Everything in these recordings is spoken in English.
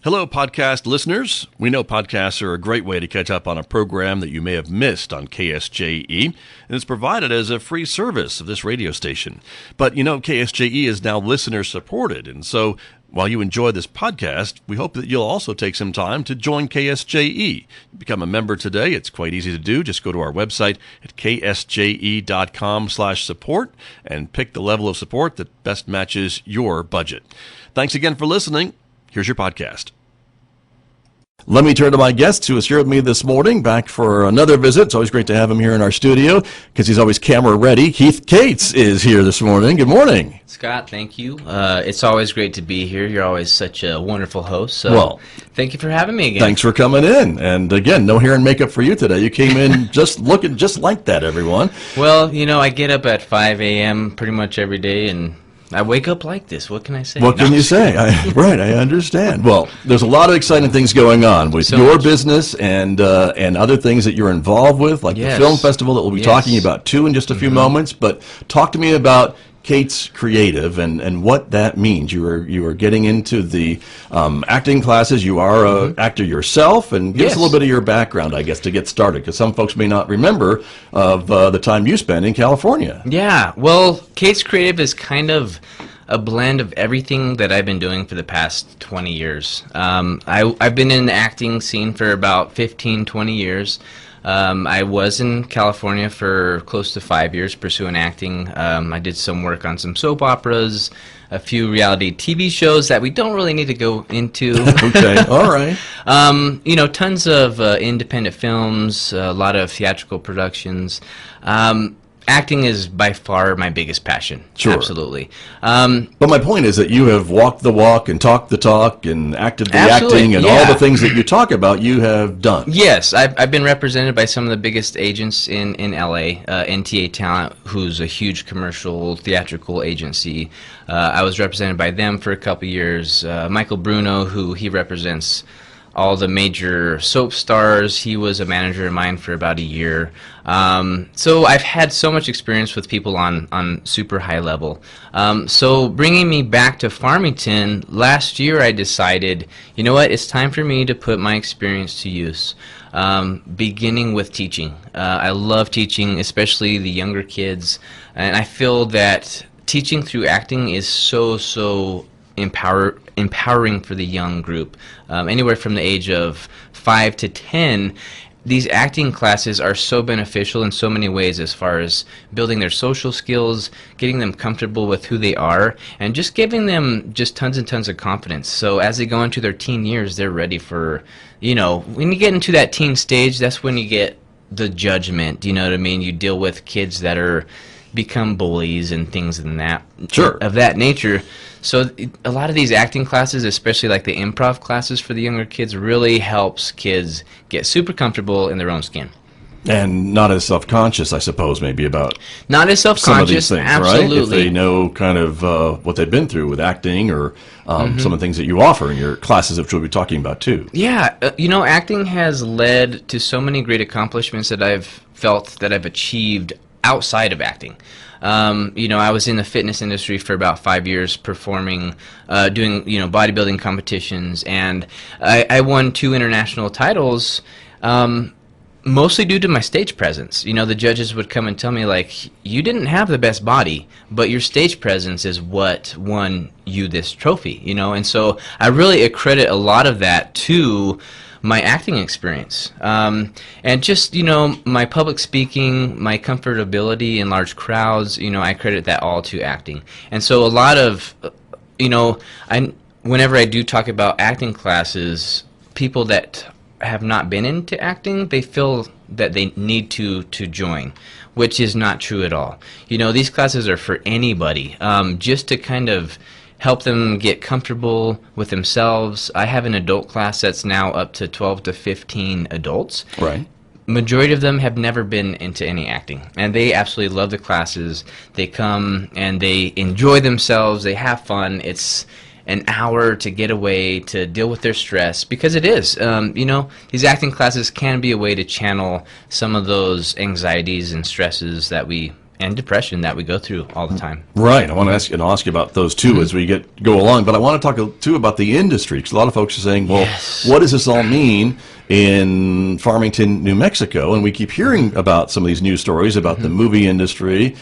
Hello, podcast listeners. We know podcasts are a great way to catch up on a program that you may have missed on KSJE, and it's provided as a free service of this radio station. But you know, KSJE is now listener-supported, and so while you enjoy this podcast, we hope that you'll also take some time to join KSJE. Become a member today. It's quite easy to do. Just go to our website at ksje.com/support and pick the level of support that best matches your budget. Thanks again for listening. Here's your podcast. Let me turn to my guest who is here with me this morning, back for another visit. It's always great to have him here in our studio because he's always camera ready. Heath Cates is here this morning. Good morning. Scott, thank you. It's always great to be here. You're always such a wonderful host. So thank you for having me again. Thanks for coming in. And again, no hair and makeup for you today. You came in just looking just like that, everyone. Well, you know, I get up at 5 a.m. pretty much every day, and I wake up like this. What can I say? What can you say? Right, I understand. Well, there's a lot of exciting things going on with your business and other things that you're involved with, like the film festival that we'll be talking about too in just a few moments. But talk to me about Cates Creative and what that means. You are getting into the acting classes. You are an actor yourself, and give us a little bit of your background, I guess, to get started, because some folks may not remember of the time you spent in California. Yeah, well, Cates Creative is kind of a blend of everything that I've been doing for the past 20 years. I've been in the acting scene for about 15, 20 years. I was in California for close to 5 years pursuing acting. I did some work on some soap operas, a few reality TV shows that we don't really need to go into. Okay, all right. You know, tons of independent films, a lot of theatrical productions. Acting is by far my biggest passion. Sure. Absolutely. But my point is that you have walked the walk and talked the talk and acted the acting and all the things that you talk about you have done. Yes, I've been represented by some of the biggest agents in LA, NTA Talent, who's a huge commercial theatrical agency. I was represented by them for a couple years. Michael Bruno, who he represents all the major soap stars. He was a manager of mine for about a year. So I've had so much experience with people on super high level. So bringing me back to Farmington, last year I decided, you know what, it's time for me to put my experience to use. Beginning with teaching. I love teaching, especially the younger kids, and I feel that teaching through acting is so empowering for the young group. Anywhere from the age of 5 to 10, these acting classes are so beneficial in so many ways, as far as building their social skills, getting them comfortable with who they are, and just giving them just tons and tons of confidence. So as they go into their teen years, they're ready for, you know, when you get into that teen stage, that's when you get the judgment, you know what I mean? You deal with kids that are become bullies and things of that nature. So a lot of these acting classes, especially like the improv classes for the younger kids, really helps kids get super comfortable in their own skin. And not as self-conscious, I suppose, maybe about not as self-conscious, some of these things, absolutely. Right? If they know kind of what they've been through with acting or some of the things that you offer in your classes, which we'll be talking about too. Yeah, you know, acting has led to so many great accomplishments that I've felt that I've achieved outside of acting. You know, I was in the fitness industry for about 5 years performing, doing, you know, bodybuilding competitions, and I won 2 international titles, mostly due to my stage presence. You know, the judges would come and tell me, like, you didn't have the best body, but your stage presence is what won you this trophy, you know, and so I really accredit a lot of that to my acting experience, and just, you know, my public speaking, my comfortability in large crowds, you know, I credit that all to acting. And so a lot of, you know, whenever I do talk about acting classes, people that have not been into acting, they feel that they need to join, which is not true at all. You know, these classes are for anybody, just to kind of help them get comfortable with themselves. I have an adult class that's now up to 12 to 15 adults. Right. Majority of them have never been into any acting, and they absolutely love the classes. They come and they enjoy themselves. They have fun. It's an hour to get away, to deal with their stress, because it is. You know, these acting classes can be a way to channel some of those anxieties and stresses that we and depression that we go through all the time. Right. I want to ask, and I'll ask you about those too as we go along. But I want to talk too about the industry, because a lot of folks are saying, "Well, what does this all mean in Farmington, New Mexico?" And we keep hearing about some of these news stories about the movie industry,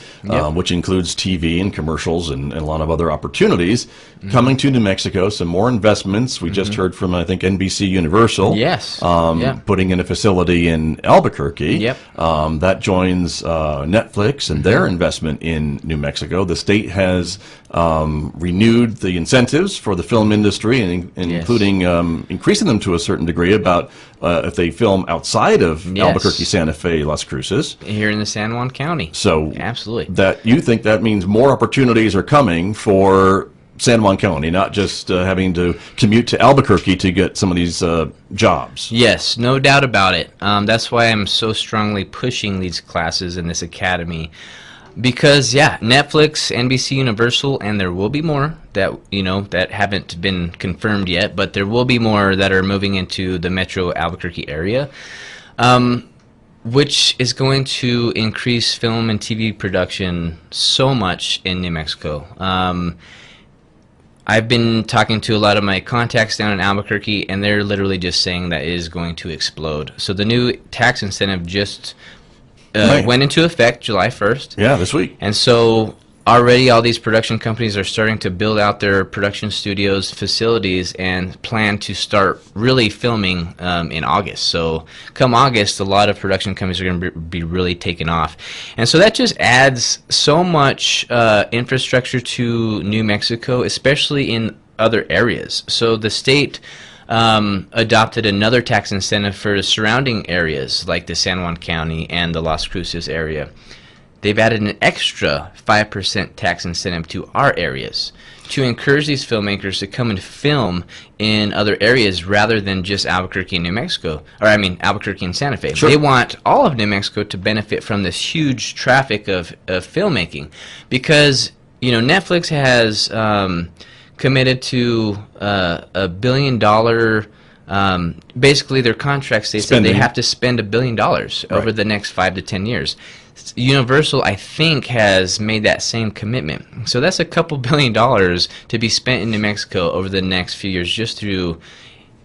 which includes TV and commercials and a lot of other opportunities coming to New Mexico. Some more investments. We just heard from, I think, NBC Universal. Yes. Putting in a facility in Albuquerque. Yep. That joins Netflix and their investment in New Mexico. The state has renewed the incentives for the film industry, and including increasing them to a certain degree about if they film outside of Albuquerque, Santa Fe, Las Cruces. Here in the San Juan County. So absolutely. That you think that means more opportunities are coming for San Juan County, not just having to commute to Albuquerque to get some of these jobs. Yes, no doubt about it. That's why I'm so strongly pushing these classes in this academy. Because Netflix, NBC Universal, and there will be more that that haven't been confirmed yet, but there will be more that are moving into the Metro Albuquerque area, which is going to increase film and TV production so much in New Mexico. I've been talking to a lot of my contacts down in Albuquerque, and they're literally just saying that it is going to explode. So the new tax incentive just went into effect July 1st. Yeah, this week. And so already all these production companies are starting to build out their production studios, facilities, and plan to start really filming in August. So come August, a lot of production companies are going to be really taking off. And so that just adds so much infrastructure to New Mexico, especially in other areas. So the state adopted another tax incentive for the surrounding areas like the San Juan County and the Las Cruces area. They've added an extra 5% tax incentive to our areas to encourage these filmmakers to come and film in other areas rather than just Albuquerque and New Mexico, or I mean Albuquerque and Santa Fe. Sure. They want all of New Mexico to benefit from this huge traffic of filmmaking, because Netflix has committed to $1 billion. Basically, their contract states that they have to spend $1 billion over the next 5 to 10 years. Universal, I think, has made that same commitment. So that's a couple $1 billion to be spent in New Mexico over the next few years just through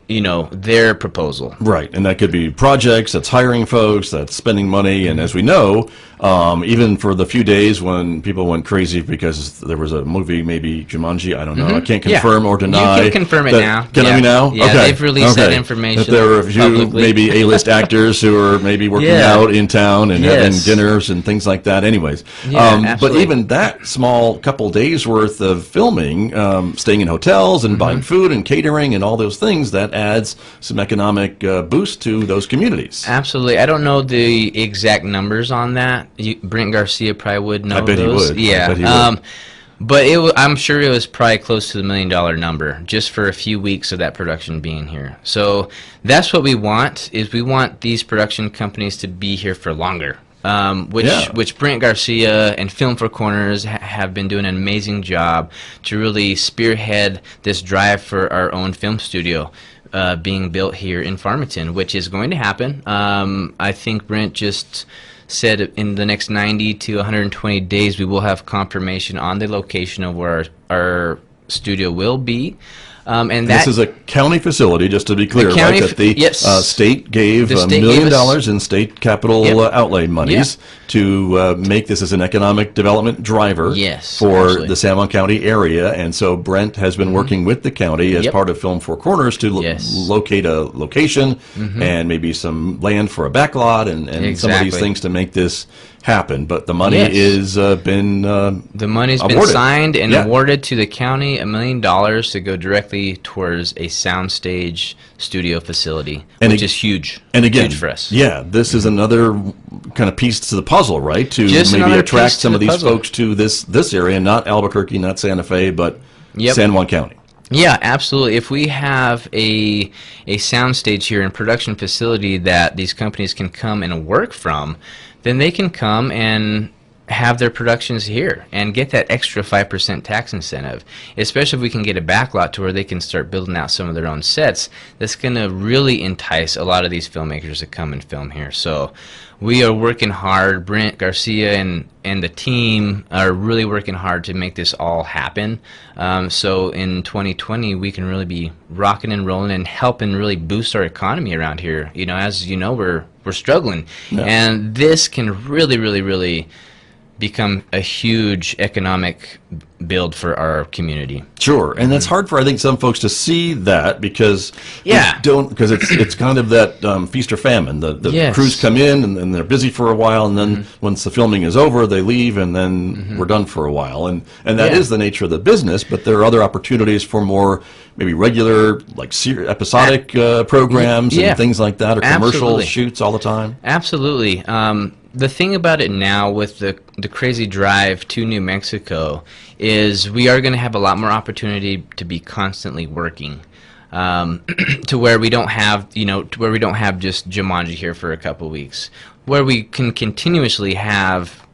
their proposal. Right, and that could be projects, that's hiring folks, that's spending money, and as we know, even for the few days when people went crazy because there was a movie, maybe Jumanji, I don't know, I can't confirm or deny. You can confirm it now. Can we now? Yeah, okay. They've released that information that there are a few publicly. maybe A-list actors who are maybe working out in town and having dinners and things like that anyways. But even that small couple days worth of filming, staying in hotels and buying food and catering and all those things, that adds some economic boost to those communities. Absolutely. I don't know the exact numbers on that. Brent Garcia probably would know. I bet those. he would. Yeah. I bet he would. But I'm sure it was probably close to the $1 million number just for a few weeks of that production being here. So that's what we want, is we want these production companies to be here for longer. Which Brent Garcia and Film for Corners have been doing an amazing job to really spearhead this drive for our own film studio being built here in Farmington, which is going to happen. I think Brent just said in the next 90 to 120 days we will have confirmation on the location of where our studio will be. And this is a county facility, just to be clear, right? That the state gave $1 million in state capital outlay monies to make this as an economic development driver for the San Juan County area. And so Brent has been working with the county as part of Film Four Corners to locate a location and maybe some land for a backlot and some of these things to make this happen. But the money is been the money's awarded. Been signed and awarded to the county, $1 million to go directly towards a soundstage studio facility, which is huge. And again, huge for us. Yeah, this is another kind of piece to the puzzle, right? To Just maybe attract some of these folks to this area, not Albuquerque, not Santa Fe, but San Juan County. Yeah, absolutely. If we have a soundstage here and production facility that these companies can come and work from, then they can come and have their productions here and get that extra 5% tax incentive, especially if we can get a backlot to where they can start building out some of their own sets. That's going to really entice a lot of these filmmakers to come and film here. So we are working hard. Brent Garcia and the team are really working hard to make this all happen. So in 2020, we can really be rocking and rolling and helping really boost our economy around here. You know, as you know, we're struggling, and this can really become a huge economic build for our community. Sure, and that's hard for, I think, some folks to see that because it's kind of that feast or famine. The crews come in and they're busy for a while, and then once the filming is over, they leave, and then we're done for a while. And that is the nature of the business. But there are other opportunities for more maybe regular, like episodic programs and things like that, or commercial shoots all the time. Absolutely. The thing about it now with the crazy drive to New Mexico is we are going to have a lot more opportunity to be constantly working, to where we don't have, just Jumanji here for a couple weeks, where we can continuously have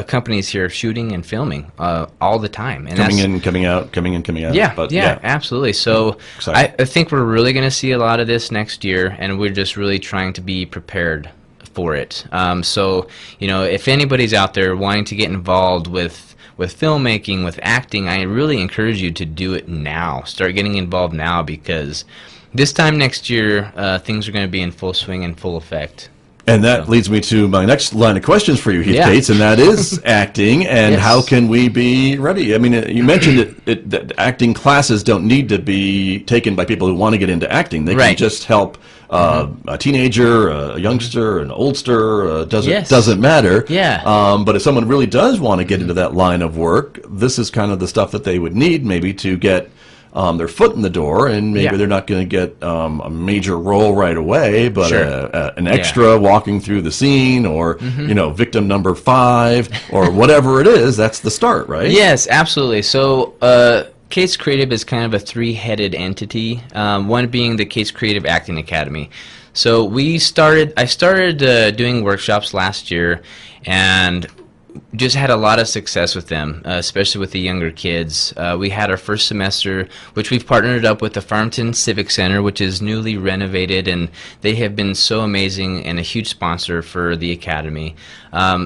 companies here shooting and filming all the time, and coming in, coming out. Yeah, absolutely. So I think we're really going to see a lot of this next year, and we're just really trying to be prepared for it. So, if anybody's out there wanting to get involved with filmmaking, with acting, I really encourage you to do it now. Start getting involved now, because this time next year, things are going to be in full swing and full effect. And that leads me to my next line of questions for you, Heath Cates, and that is acting, and how can we be ready? I mean, you mentioned that acting classes don't need to be taken by people who want to get into acting. They can just help a teenager, a youngster, an oldster, doesn't matter. But if someone really does want to get into that line of work, this is kind of the stuff that they would need maybe to get their foot in the door, and maybe they're not going to get a major role right away, but an extra walking through the scene, or victim number 5, or whatever it is. That's the start, right? Yes, absolutely. So Cates Creative is kind of a three-headed entity, one being the Cates Creative Acting Academy. So I started doing workshops last year, and just had a lot of success with them, especially with the younger kids. We had our first semester, which we've partnered up with the Farmington Civic Center, which is newly renovated, and they have been so amazing and a huge sponsor for the Academy.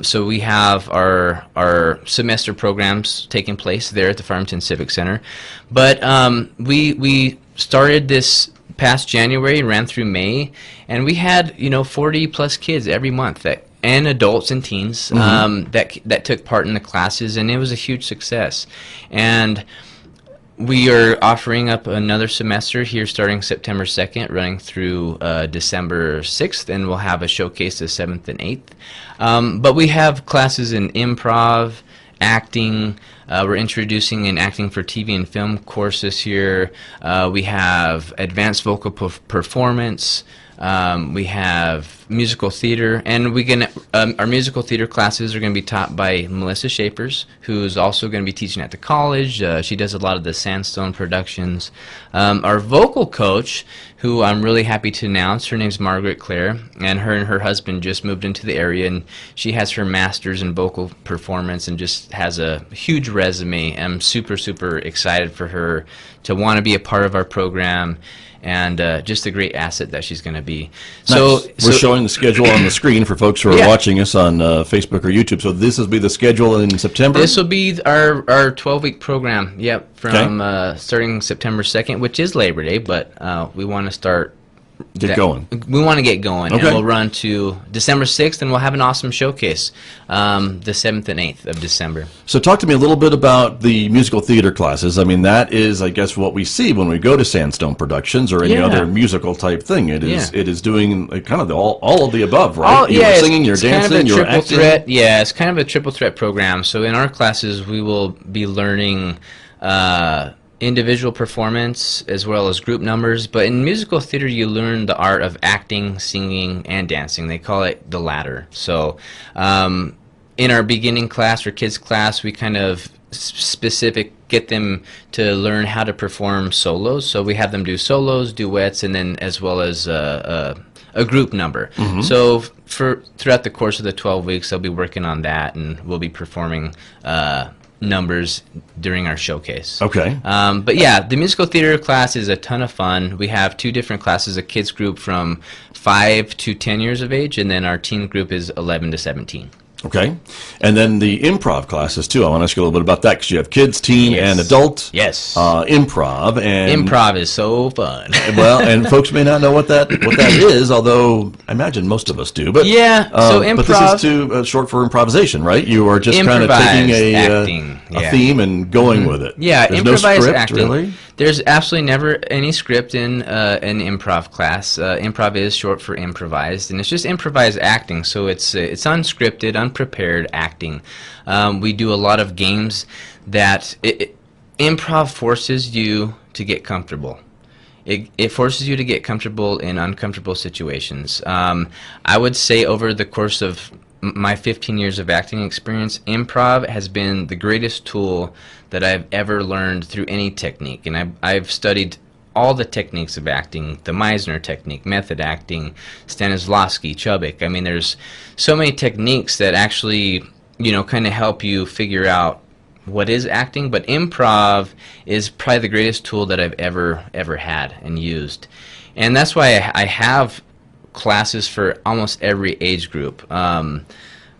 So we have our semester programs taking place there at the Farmington Civic Center. But we started this past January and ran through May, and we had 40 plus kids every month and adults and teens that took part in the classes, and it was a huge success. And we are offering up another semester here starting September 2nd, running through December 6th, and we'll have a showcase the 7th and 8th. But we have classes in improv, acting. We're introducing an acting for TV and film course this year. We have advanced vocal performance. We have musical theater, and our musical theater classes are going to be taught by Melissa Shapers, who's also going to be teaching at the college. She does a lot of the Sandstone productions. Our vocal coach, who I'm really happy to announce, her name's Margaret Claire, and her husband just moved into the area, and she has her master's in vocal performance and just has a huge resume. I'm super excited for her to want to be a part of our program, and just a great asset that she's going to be. Nice. We're showing the schedule on the screen for folks who are watching us on Facebook or YouTube. So this will be the schedule in September? This will be our 12-week program, from starting September 2nd, which is Labor Day, but we want to start... going. We want to get going, and we'll run to December 6th, and we'll have an awesome showcase the 7th and 8th of December. So talk to me a little bit about the musical theater classes. I mean, that is, I guess, what we see when we go to Sandstone Productions or any other musical type thing. It is doing kind of all of the above, right? You're singing, you're dancing, you're acting. It's kind of a triple threat program. So in our classes, we will be learning individual performance as well as group numbers, but in musical theater you learn the art of acting, singing, and dancing. They call it the ladder. So in our beginning class or kids class, we kind of get them to learn how to perform solos. So we have them do solos, duets, and then as well as a a group number. So throughout the course of the 12 weeks, they'll be working on that, and we'll be performing numbers during our showcase. Okay. But yeah, the musical theater class is a ton of fun. We have 2 different classes: a kids group from 5 to 10 years of age, and then our teen group is 11 to 17. Okay. And then the improv classes, too. I want to ask you a little bit about that, because you have kids, teen, and adult improv. And Improv is so fun. well, and folks may not know what that is, although I imagine most of us do. But yeah, so improv. But this is short for improvisation, right? You are just kind of taking a theme and going with it. Yeah, There's improvised no script, acting. really? There's absolutely never any script in an improv class. Improv is short for improvised, and it's just improvised acting. So it's unscripted, unprepared acting. We do a lot of games that improv forces you to get comfortable. It forces you to get comfortable in uncomfortable situations. I would say over the course of my 15 years of acting experience, improv has been the greatest tool that I've ever learned through any technique. And I've studied all the techniques of acting: the Meisner technique, method acting, Stanislavski, Chubbuck. I mean, there's so many techniques that actually, kind of help you figure out what is acting. But improv is probably the greatest tool that I've ever had and used. And that's why I have classes for almost every age group.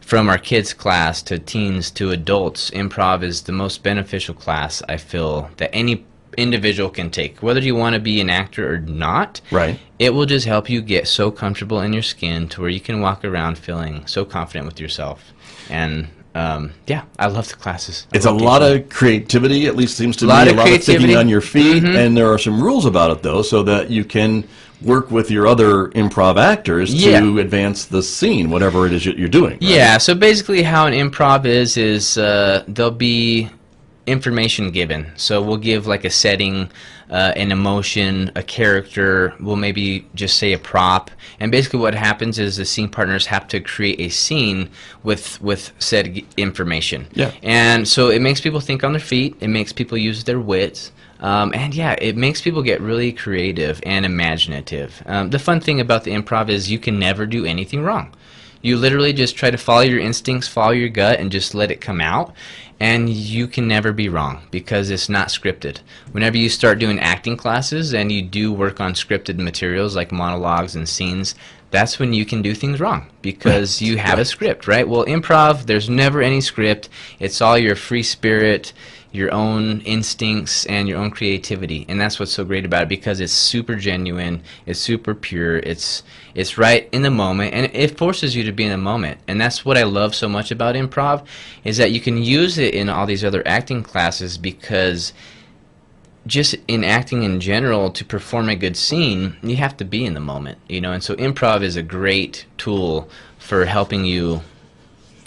From our kids class to teens to adults, improv is the most beneficial class I feel that any individual can take. Whether you want to be an actor or not, right, it will just help you get so comfortable in your skin to where you can walk around feeling so confident with yourself. And I love the classes. It's a lot of creativity, at least seems to me, a lot of thinking on your feet, and there are some rules about it, though, so that you can work with your other improv actors to advance the scene, whatever it is you're doing. Right? Yeah, so basically how an improv is there'll be information given. So we'll give like a setting, an emotion, a character. We'll maybe just say a prop. And basically what happens is the scene partners have to create a scene with said information. Yeah. And so it makes people think on their feet. It makes people use their wits. And yeah, it makes people get really creative and imaginative. The fun thing about the improv is you can never do anything wrong. You literally just try to follow your instincts, follow your gut, and just let it come out. And you can never be wrong because it's not scripted. Whenever you start doing acting classes and you do work on scripted materials like monologues and scenes, that's when you can do things wrong because you have a script, right? Well, improv, there's never any script. It's all your free spirit, your own instincts, and your own creativity. And that's what's so great about it because it's super genuine, it's super pure, it's right in the moment, and it forces you to be in the moment. And that's what I love so much about improv, is that you can use it in all these other acting classes because just in acting in general, to perform a good scene, you have to be in the moment, and so improv is a great tool for helping you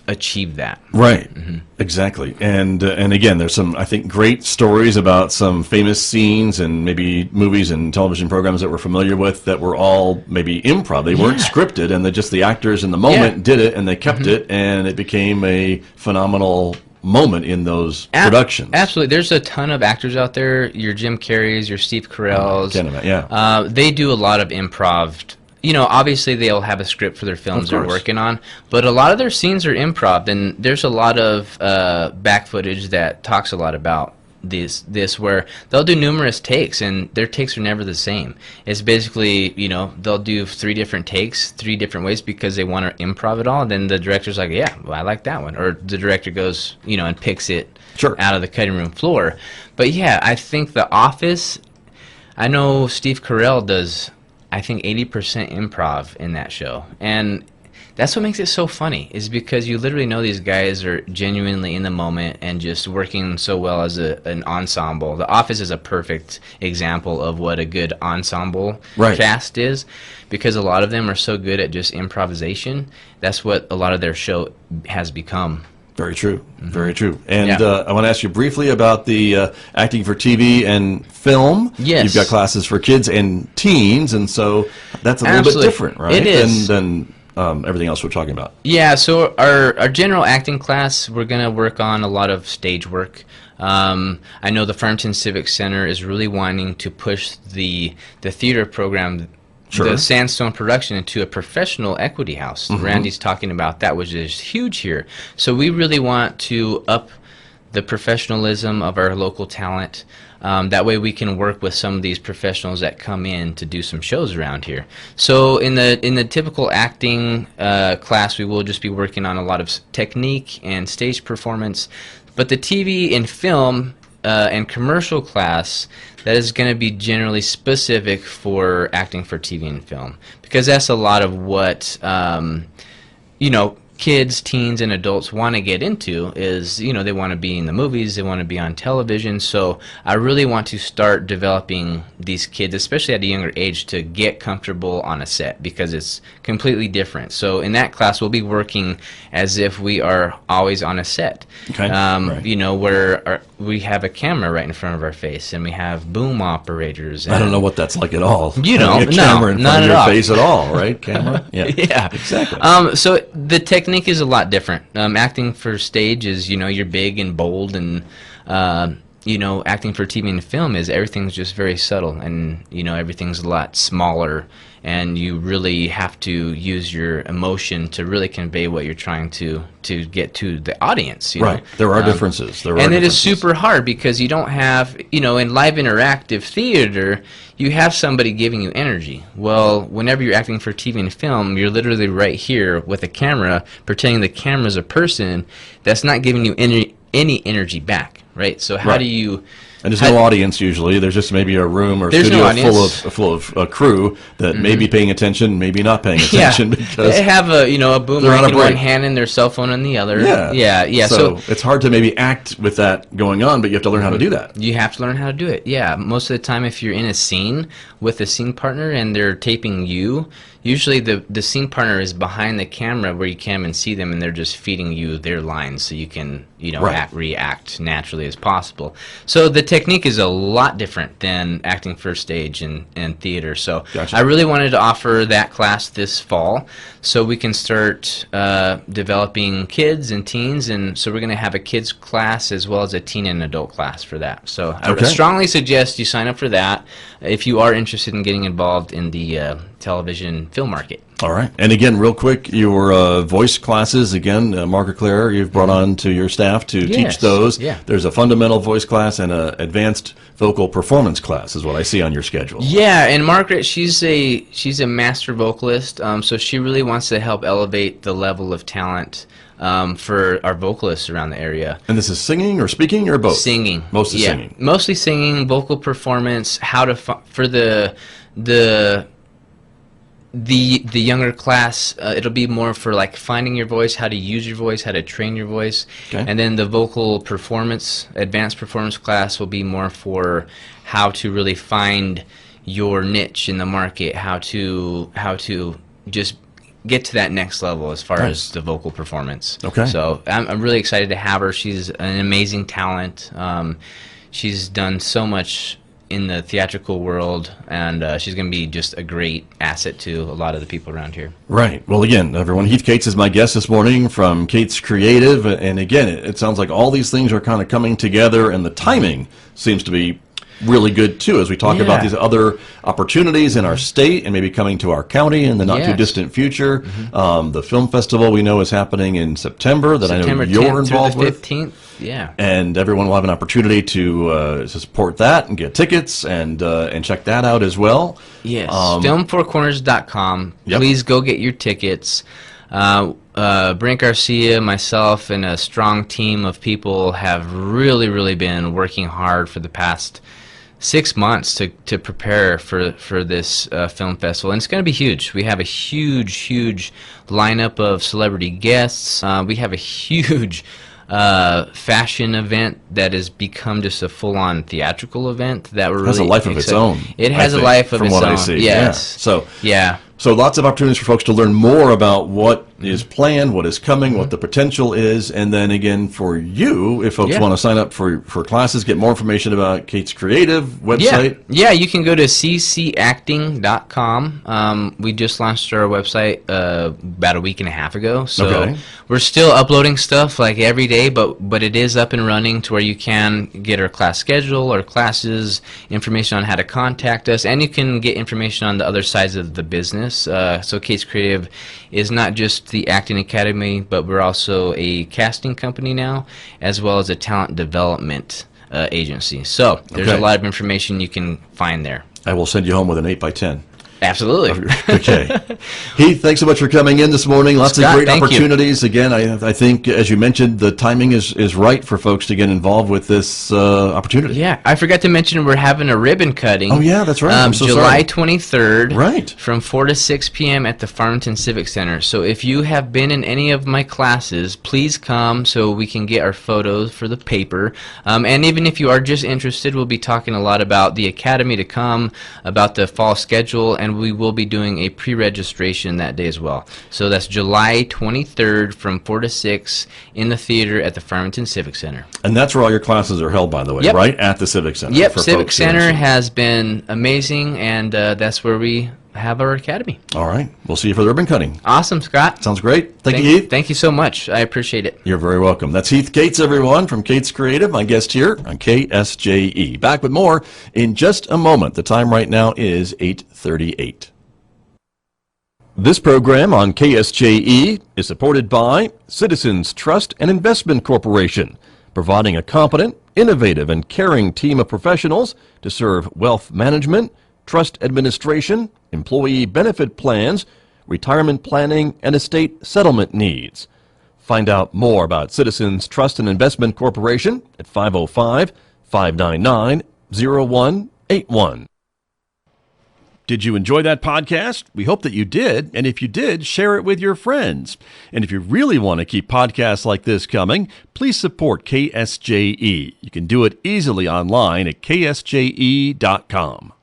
achieve that. Right. Exactly. And again, there's some, I think, great stories about some famous scenes and maybe movies and television programs that we're familiar with that were all maybe improv. They weren't scripted, and the actors in the moment did it, and they kept it, and it became a phenomenal moment in those productions. Absolutely. There's a ton of actors out there. Your Jim Carreys, your Steve Carell's. They do a lot of improv. Obviously they'll have a script for their films they're working on, but a lot of their scenes are improv, and there's a lot of back footage that talks a lot about this where they'll do numerous takes, and their takes are never the same. It's basically, they'll do 3 different takes, 3 different ways because they want to improv it all, and then the director's like, yeah, well, I like that one. Or the director goes, and picks it out of the cutting room floor. But yeah, I think The Office, I know Steve Carell does, I think 80% improv in that show, and that's what makes it so funny, is because you literally know these guys are genuinely in the moment and just working so well as an ensemble. The Office is a perfect example of what a good ensemble cast is, because a lot of them are so good at just improvisation. That's what a lot of their show has become. Very true. Very true. And I want to ask you briefly about the acting for TV and film. Yes. You've got classes for kids and teens, and so that's a little bit different, right? It is. Than everything else we're talking about. Yeah, so our general acting class, we're going to work on a lot of stage work. I know the Farmington Civic Center is really wanting to push the theater program the sandstone production into a professional equity house. Randy's talking about that, which is huge here. So we really want to up the professionalism of our local talent. That way we can work with some of these professionals that come in to do some shows around here. So in the typical acting class, we will just be working on a lot of technique and stage performance. But the TV and film and commercial class, that is going to be generally specific for acting for TV and film, because that's a lot of what kids, teens, and adults want to get into. Is they want to be in the movies, they want to be on television. So I really want to start developing these kids, especially at a younger age, to get comfortable on a set, because it's completely different. So in that class, we'll be working as if we are always on a set. Okay. Where we have a camera right in front of our face, and we have boom operators. I don't know what that's like at all. You know, a camera in front of your face at all, right? Camera. Yeah. Yeah. Exactly. So the technique is a lot different. Acting for stage is, you're big and bold, and acting for TV and film is everything's just very subtle, and everything's a lot smaller, and you really have to use your emotion to really convey what you're trying to get to the audience. Right. There are differences. It is super hard, because you don't have, in live interactive theater, you have somebody giving you energy. Well, whenever you're acting for TV and film, you're literally right here with a camera, pretending the camera's a person that's not giving you any energy back, right? So how do you... And there's no audience usually. There's just maybe a room or studio full of crew that may be paying attention, maybe not paying attention. Because they have a boom mic in one hand and their cell phone in the other. Yeah. So it's hard to maybe act with that going on, but you have to learn how to do that. You have to learn how to do it. Yeah. Most of the time, if you're in a scene with a scene partner and they're taping you, usually the scene partner is behind the camera where you can't even see them, and they're just feeding you their lines so you can react naturally as possible. So the technique is a lot different than acting for stage and theater. So Gotcha. I really wanted to offer that class this fall so we can start developing kids and teens, and so we're going to have a kids class as well as a teen and adult class for that. So I would strongly suggest you sign up for that if you are interested in getting involved in the television film market. All right. And again, real quick, your voice classes, again, Margaret Claire, you've brought on to your staff to teach those. Yeah. There's a fundamental voice class and an advanced vocal performance class is what I see on your schedule. Yeah, and Margaret, she's a master vocalist, so she really wants to help elevate the level of talent for our vocalists around the area. And this is singing or speaking or both? Singing. Mostly singing. Mostly singing, vocal performance, how to for the younger class, it'll be more for like finding your voice, how to use your voice, how to train your voice. Okay. And then the vocal performance, advanced performance class will be more for how to really find your niche in the market, how to just get to that next level as far as the vocal performance. Okay. So I'm really excited to have her. She's an amazing talent. She's done so much in the theatrical world, and she's going to be just a great asset to a lot of the people around here. Right. Well, again, everyone, Heath Cates is my guest this morning from Cates Creative, and again, it sounds like all these things are kind of coming together, and the timing seems to be really good too as we talk about these other opportunities in our state and maybe coming to our county in the not too distant future. The film festival we know is happening in September that September I know you're 10th involved through the with. 15th. Yeah. And everyone will have an opportunity to support that and get tickets and check that out as well. Yes. Film4corners.com. Yep. Please go get your tickets. Brent Garcia, myself, and a strong team of people have really been working hard for the past 6 months to prepare for this film festival, and it's going to be huge. We have a huge lineup of celebrity guests. We have a huge fashion event that has become just a full-on theatrical event that we're really It has a life of its own. It has a life of its own. From what I see. Yes. Yeah. So So lots of opportunities for folks to learn more about what is planned, what is coming, what the potential is, and then again for you, if folks want to sign up for classes, get more information about Cates Creative website. Yeah, you can go to ccacting.com. We just launched our website about a week and a half ago, so we're still uploading stuff like every day, but it is up and running to where you can get our class schedule, our classes, information on how to contact us, and you can get information on the other sides of the business. So Cates Creative is not just the acting academy, but we're also a casting company now, as well as a talent development agency. So there's a lot of information you can find there. I will send you home with an 8x10. Absolutely. Okay. Heath, thanks so much for coming in this morning. Lots of great opportunities. Again, I think, as you mentioned, the timing is right for folks to get involved with this opportunity. Yeah, I forgot to mention we're having a ribbon cutting. Oh, yeah, that's right. I'm so July sorry. 23rd from 4 to 6 p.m. at the Farmington Civic Center. So if you have been in any of my classes, please come so we can get our photos for the paper. And even if you are just interested, we'll be talking a lot about the academy to come, about the fall schedule, and we will be doing a pre-registration that day as well. So that's July 23rd from 4 to 6 in the theater at the Farmington Civic Center. And that's where all your classes are held, by the way, right? At the Civic Center. Yep, Civic Center has been amazing, and that's where we have our academy. All right. We'll see you for the ribbon cutting. Awesome, Scott. Sounds great. Thank you, Heath. Thank you so much. I appreciate it. You're very welcome. That's Heath Cates, everyone, from Cates Creative, my guest here on KSJE. Back with more in just a moment. The time right now is 8:38. This program on KSJE is supported by Citizens Trust and Investment Corporation, providing a competent, innovative, and caring team of professionals to serve wealth management, trust administration, employee benefit plans, retirement planning, and estate settlement needs. Find out more about Citizens Trust and Investment Corporation at 505-599-0181. Did you enjoy that podcast? We hope that you did, and if you did, share it with your friends. And if you really want to keep podcasts like this coming, please support KSJE. You can do it easily online at ksje.com.